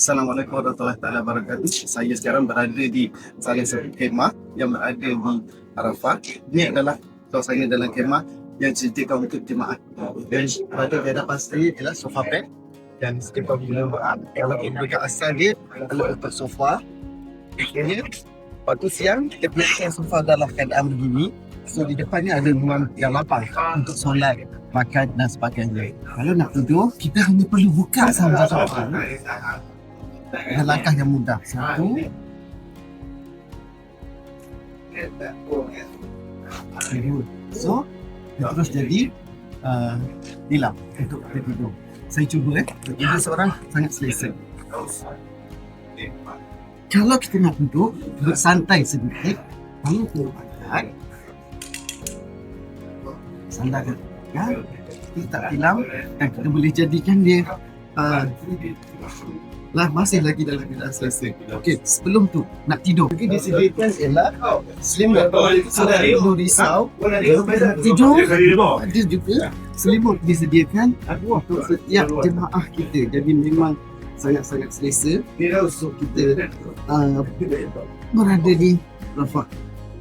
Assalamualaikum warahmatullahi taala wabarakatuh. Saya sekarang berada di salah satu khemah yang berada di Arafah. Ini adalah suasana dalam khemah yang disediakan untuk jemaah. Dan pada di hadapan saya ialah sofa bed dan setiap jemaah kalau untuk asal dia adalah untuk sofa. Ini waktu siang kita biasa sofa dalam keadaan begini. So di depannya ada ruang yang lapang untuk solat, makan dan sebagainya. Kalau nak tidur, kita hanya perlu buka sahaja sofa. Dengan langkah yang mudah. Satu, dua. So, dia terus jadi hilang untuk kita tidur. Saya cuba tidur seorang sangat selesa. Kalau kita nak duduk santai sedikit, lalu kita angkat, sandarkan, kita tak hilang dan kita boleh jadikan dia masih lagi dalam keadaan selesa. Okey, sebelum tu nak tidur, mungkin disediakan ialah selimut. So tak perlu risau nak tidur. Ada juga selimut disediakan untuk setiap jemaah kita. Jadi memang sangat-sangat selesa. So kita berada di Arafah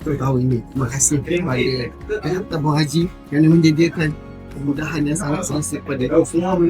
tahun ini. Terima kasih kepada Tabung Haji kerana menyediakan kemudahan yang sangat selesa kepada kita semua.